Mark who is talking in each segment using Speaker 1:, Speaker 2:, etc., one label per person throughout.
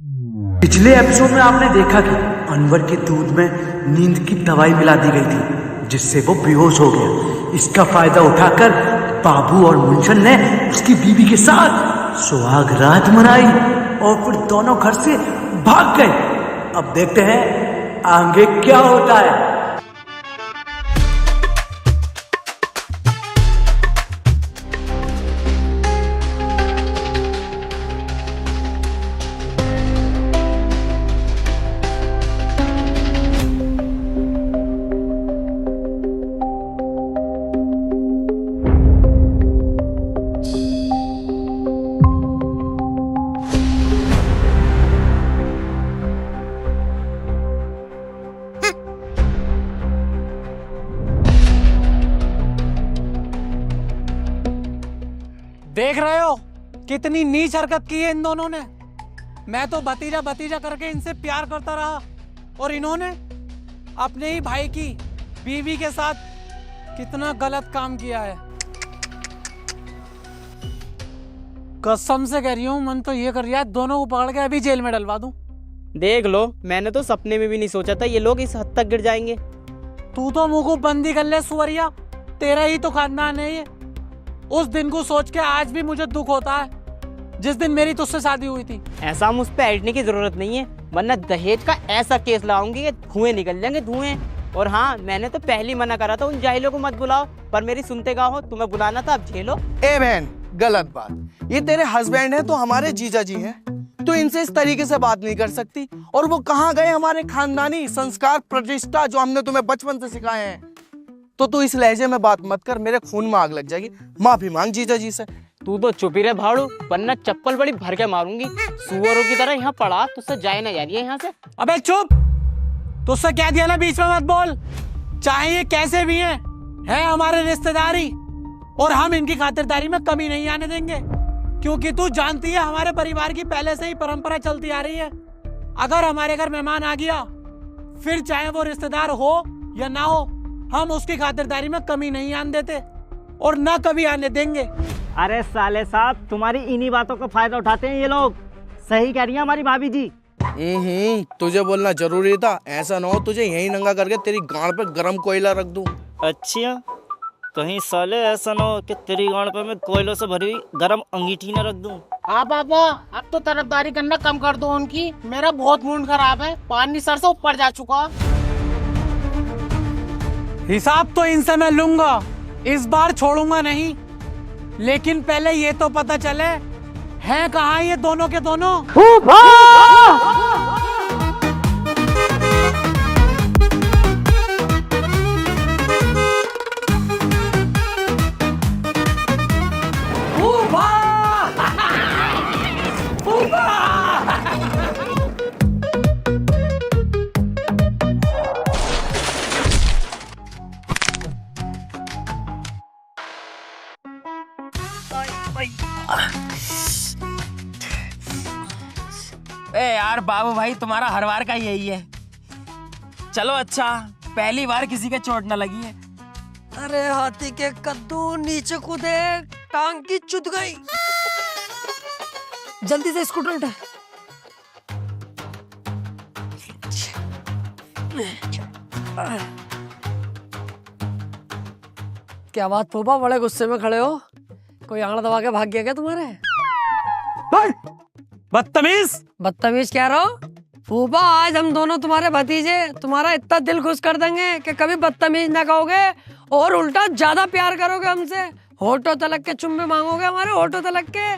Speaker 1: पिछले एपिसोड में आपने देखा कि अनवर के दूध में नींद की दवाई मिला दी गई थी जिससे वो बेहोश हो गया। इसका फायदा उठाकर बाबू और मुंशन ने उसकी बीवी के साथ सुहाग रात मनाई और फिर दोनों घर से भाग गए। अब देखते हैं आगे क्या होता है।
Speaker 2: देख रहे हो कितनी नीच हरकत की है इन दोनों ने। मैं तो भतीजा भतीजा करके इनसे प्यार करता रहा और इन्होंने अपने ही भाई की बीवी के साथ कितना गलत काम किया है। कसम से कह रही हूँ, मन तो ये कर रहा है दोनों को पकड़ के अभी जेल में डलवा दूं।
Speaker 3: देख लो, मैंने तो सपने में भी नहीं सोचा था ये लोग इस हद तक गिर जाएंगे।
Speaker 2: तू तो मुंह को बंदी कर ले सुवरिया, तेरा ही तो खानदान है ये। उस दिन को सोच के आज भी मुझे दुख होता है जिस दिन मेरी तुझसे शादी हुई थी।
Speaker 3: ऐसा मुझ पे ऐडने की जरूरत नहीं है, वरना दहेज का ऐसा केस लाऊंगी कि धुएं निकल जाएंगे धुएं। और हाँ, मैंने तो पहले ही मना करा था उन जाहिलों को मत बुलाओ, पर मेरी सुनते का हो, तुम्हें बुलाना था, अब झेलो।
Speaker 4: ए बहन, गलत बात। ये तेरे हस्बैंड हैं तो हमारे जीजा जी हैं, तो इनसे इस तरीके से बात नहीं कर सकती। और वो कहाँ गए हमारे खानदानी संस्कार प्रतिष्ठा जो हमने तुम्हें बचपन से सिखाए हैं। तो तू इस लहजे में बात मत कर, मेरे खून में आग लग जाएगी। माफी मांग जीजा जी से।
Speaker 3: तू तो चुप ही रहे भाड़ू, वरना चप्पल बड़ी भर के मारूंगी। सुअरों की तरह यहाँ पड़ा, तुझसे जाए ना जा रही है यहाँ से।
Speaker 2: अबे चुप, तुझसे कह दिया ना बीच में मत बोल। चाहे ये कैसे भी हैं, है हमारे रिश्तेदारी और हम इनकी खातिरदारी में कमी नहीं आने देंगे। क्योंकि तू जानती है हमारे परिवार की पहले से ही परंपरा चलती आ रही है। अगर हमारे घर मेहमान आ गया, फिर चाहे वो रिश्तेदार हो या ना हो, हम उसकी खातिरदारी में कमी नहीं आने देते और ना कभी आने देंगे।
Speaker 5: अरे साले साहब, तुम्हारी इन्हीं बातों का फायदा उठाते हैं ये लोग। सही कह रही है हमारी भाभी जी।
Speaker 4: तुझे बोलना जरूरी था। ऐसा ना हो तुझे यही नंगा करके तेरी गांड पे गरम कोयला रख दूं।
Speaker 5: अच्छा, कहीं साले ऐसा ना हो कि तेरी गांड पे मैं कोयलों से भरी हुई गरम अंगीठी न रख दूं।
Speaker 6: हाँ पापा, अब तो तरफदारी करना कम कर दो उनकी। मेरा बहुत मूड खराब है, पानी सर से ऊपर जा चुका।
Speaker 2: हिसाब तो इनसे मैं लूंगा, इस बार छोड़ूंगा नहीं। लेकिन पहले ये तो पता चले हैं कहाँ ये दोनों के दोनों।
Speaker 7: ए यार बाबू भाई, तुम्हारा हर बार का यही है। चलो अच्छा, पहली बार किसी के चोट न लगी है।
Speaker 8: अरे हाथी के कद्दू, नीचे कूदे, टांग की चुद गई। जल्दी से स्कूटर उठा। क्या बात फूफा, बड़े गुस्से में खड़े हो? कोई आंगड़ा दबा के भाग गया क्या तुम्हारे?
Speaker 2: बदतमीज।
Speaker 8: बदतमीज कह रहा हो? फूफा, आज हम दोनों तुम्हारे भतीजे तुम्हारा इतना दिल खुश कर देंगे कि कभी बदतमीज ना कहोगे और उल्टा ज्यादा प्यार करोगे हमसे। होठों तलक के चुम्बे मांगोगे हमारे, होठों तलक के।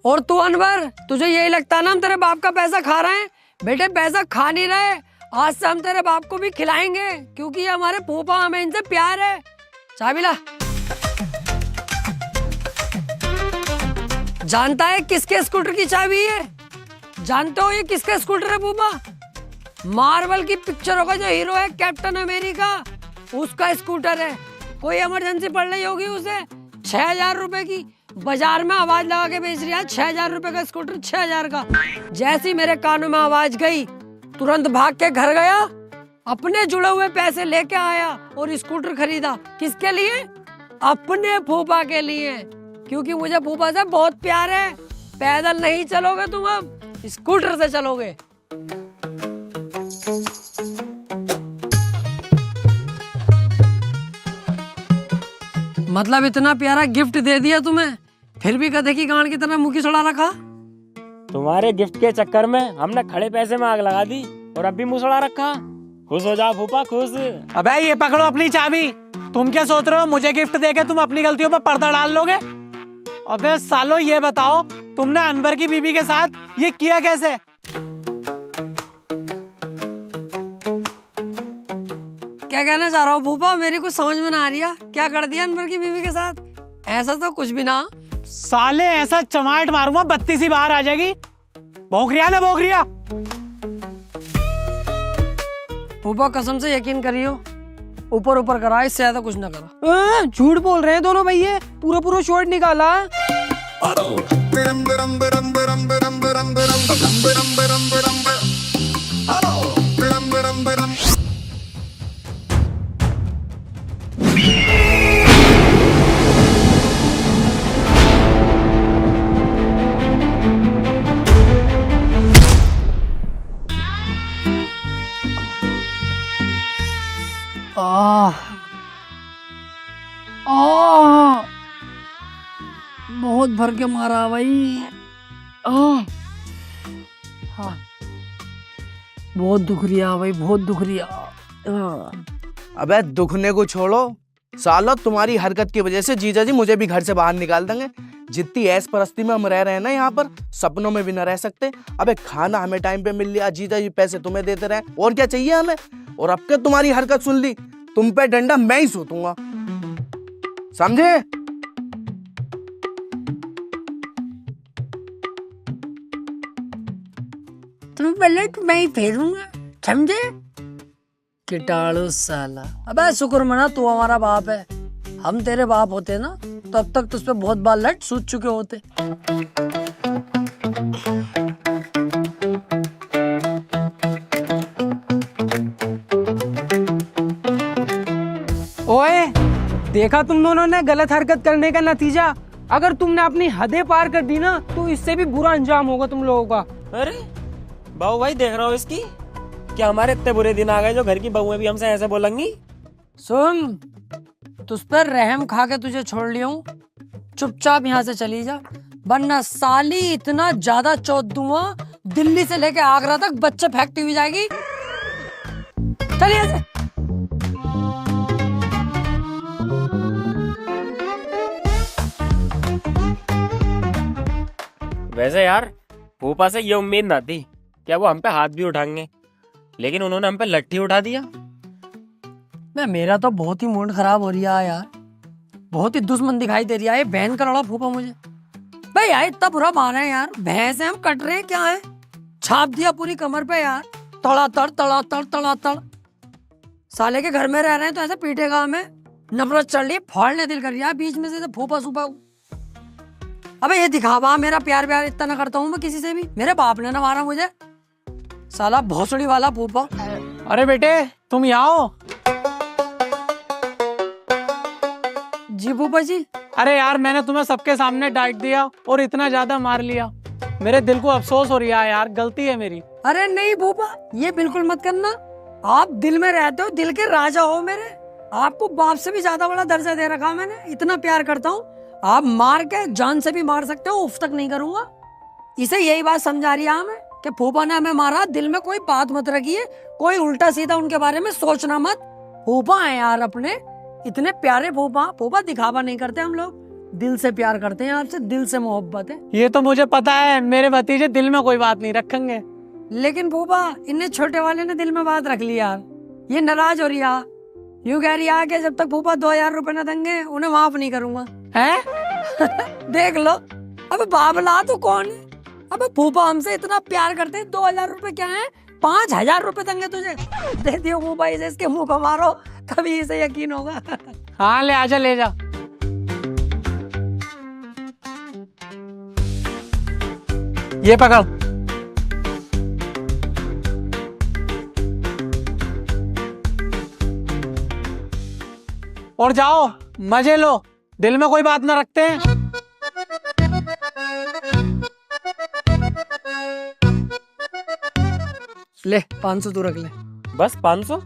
Speaker 8: और तू अनवर, तुझे यही लगता है ना हम तेरे बाप का पैसा खा रहे हैं? बेटे, पैसा खा नहीं रहे। आज से हम तेरे बाप को भी खिलाएंगे, क्योंकि ये हमारे फूफा, हमें इनसे प्यार है। चाबी ला। जानता है किसके स्कूटर की चाबी है? जानते हो ये किसका स्कूटर है फूफा? मार्वल की पिक्चरों का जो हीरो है कैप्टन अमेरिका, उसका स्कूटर है। कोई इमरजेंसी पड़ रही होगी उसे, 6000 रुपए की बाजार में आवाज लगा के बेच रहा है। 6000 रुपए का स्कूटर, 6000 का। जैसी मेरे कानों में आवाज गई, तुरंत भाग के घर गया, अपने जुड़े हुए पैसे लेके आया और स्कूटर खरीदा। किसके लिए? अपने फूफा के लिए, क्योंकि मुझे फूफा से बहुत प्यार है। पैदल नहीं चलोगे तुम अब, स्कूटर से चलोगे? मतलब इतना प्यारा गिफ्ट दे दिया तुम्हें, फिर भी गधे की गांड की तरह मुंह की सड़ा रखा।
Speaker 7: तुम्हारे गिफ्ट के चक्कर में हमने खड़े पैसे में आग लगा दी और अब भी मुसड़ा रखा। खुश हो जाओ फूफा, खुश।
Speaker 2: अबे ये पकड़ो अपनी चाबी। तुम क्या सोच रहे हो मुझे गिफ्ट देके तुम अपनी गलतियों पर पर्दा डाल लोगे? अबे सालो ये बताओ तुमने अनवर की बीबी के साथ ये किया कैसे?
Speaker 8: क्या कहना चाह रहा हो फूफा? मेरी कुछ समझ में ना आ रही है। क्या कर दिया अनवर की बीवी के साथ? ऐसा तो कुछ भी ना।
Speaker 2: साले ऐसा चमाट मारूंगा बत्ती सी बाहर आ जाएगी। भोगरिया ना भोगरिया।
Speaker 8: फूफा कसम से यकीन करियो, ऊपर ऊपर करा, इससे ज्यादा कुछ ना करा। झूठ बोल रहे हैं दोनों भैया, पूरा पूरा शॉट निकाला। बहुत भर के मारा भाई। बहुत दुख रिया भाई, बहुत दुख रिया।
Speaker 4: अबे दुखने को छोड़ो सालो, तुम्हारी हरकत की वजह से जीजा जी मुझे भी घर से बाहर निकाल देंगे। जितनी ऐश परस्ती में हम रह रहे हैं ना यहाँ पर, सपनों में भी न रह सकते। अबे खाना हमें टाइम पे मिल लिया, जीजा जी पैसे तुम्हें देते रहे, और क्या चाहिए हमें? और अब के तुम्हारी हरकत सुन ली, तुम पे डंडा मैं ही सूतूंगा, समझे?
Speaker 8: तुम पहले मैं ही फेरूंगा, समझे? कीटाणु साला। अबे शुक्र मना तू हमारा बाप है। हम तेरे बाप होते ना तो अब तक तुझ पे बहुत बार लट सूझ चुके होते।
Speaker 6: ओए, देखा तुम दोनों ने गलत हरकत करने का नतीजा। अगर तुमने अपनी हदें पार कर दी ना तो इससे भी बुरा अंजाम होगा तुम लोगों का।
Speaker 7: अरे बाबू भाई, देख रहा हो इसकी? क्या हमारे इतने बुरे दिन आ गए जो घर की बहुएं भी हमसे ऐसे बोलेंगी?
Speaker 8: सुन, तुझ पर रहम खा के तुझे छोड़ लिया हूँ, चुपचाप यहाँ से चली जा, वरना साली इतना ज्यादा चौथ दूंगा, दिल्ली से लेके आगरा तक बच्चे फेंकती हुई जाएगी। चलिए यहाँ से।
Speaker 7: वैसे यार फूफा से ये उम्मीद ना थी क्या वो हम पे हाथ भी उठाएंगे, लेकिन उन्होंने हम पे लट्ठी उठा दिया।
Speaker 8: मैं मेरा तो बहुत ही मूड खराब हो रहा है यार, बहुत ही दुश्मन दिखाई दे रही है ये बहन का लड़ा फूफा मुझे। भाई यार इतना बुरा मारा है यार, भैंस है हम कट रहे हैं क्या है? छाप दिया पूरी कमर पे यार, तड़ातड़ तड़ातड़ तड़ातड़। साले के घर में रह रहे हैं तो ऐसे पीटेगा हमें, नफरत चढ़ रही, फाड़ने दिल कर रहा है बीच में से फूफा सूफा। अबे ये दिखावा, मेरा प्यार प्यार इतना ना करता हूँ मैं किसी से भी, मेरे बाप ने ना मारा मुझे, साला भोसड़ी वाला फूफा।
Speaker 2: अरे बेटे तुम यहाँ हो?
Speaker 8: जी फूफा जी।
Speaker 2: अरे यार मैंने तुम्हें सबके सामने डांट दिया और इतना ज्यादा मार लिया, मेरे दिल को अफसोस हो रहा है यार, गलती है मेरी।
Speaker 8: अरे नहीं फूफा, ये बिल्कुल मत करना, आप दिल में रहते हो, दिल के राजा हो मेरे, आपको बाप से भी ज्यादा बड़ा दर्जा दे रखा मैंने, इतना प्यार करता हूँ। आप मार के जान से भी मार सकते हो, उफ तक नहीं करूंगा। इसे यही बात समझा रही है हमें कि फूफा ने हमें मारा, दिल में कोई बात मत रखिए, कोई उल्टा सीधा उनके बारे में सोचना मत। फूफा है यार अपने, इतने प्यारे फूफा। फूफा दिखावा नहीं करते हम लोग, दिल से प्यार करते हैं आपसे, दिल से मोहब्बत है।
Speaker 2: ये तो मुझे पता है, मेरे भतीजे दिल में कोई बात नहीं रखेंगे।
Speaker 8: लेकिन फूफा इन्हें छोटे वाले ने दिल में बात रख ली यार, ये नाराज हो रही है, यूं कह रही है कि जब तक फूफा 2000 रुपए न देंगे उन्हें माफ नहीं करूंगा। हैं? देख लो, अब बाबला तो कौन है? अब फूफा हमसे इतना प्यार करते हैं, 2000 रुपए क्या है, 5000 रुपए देंगे तुझे, दे दियो फूफा इसे, इसके मुंह को मारो तभी इसे यकीन होगा।
Speaker 2: हाँ ले आजा, ले जा। ये पकड़। और जाओ मजे लो, दिल में कोई बात ना रखते हैं।
Speaker 8: ले 500 तू रख ले।
Speaker 7: बस 500?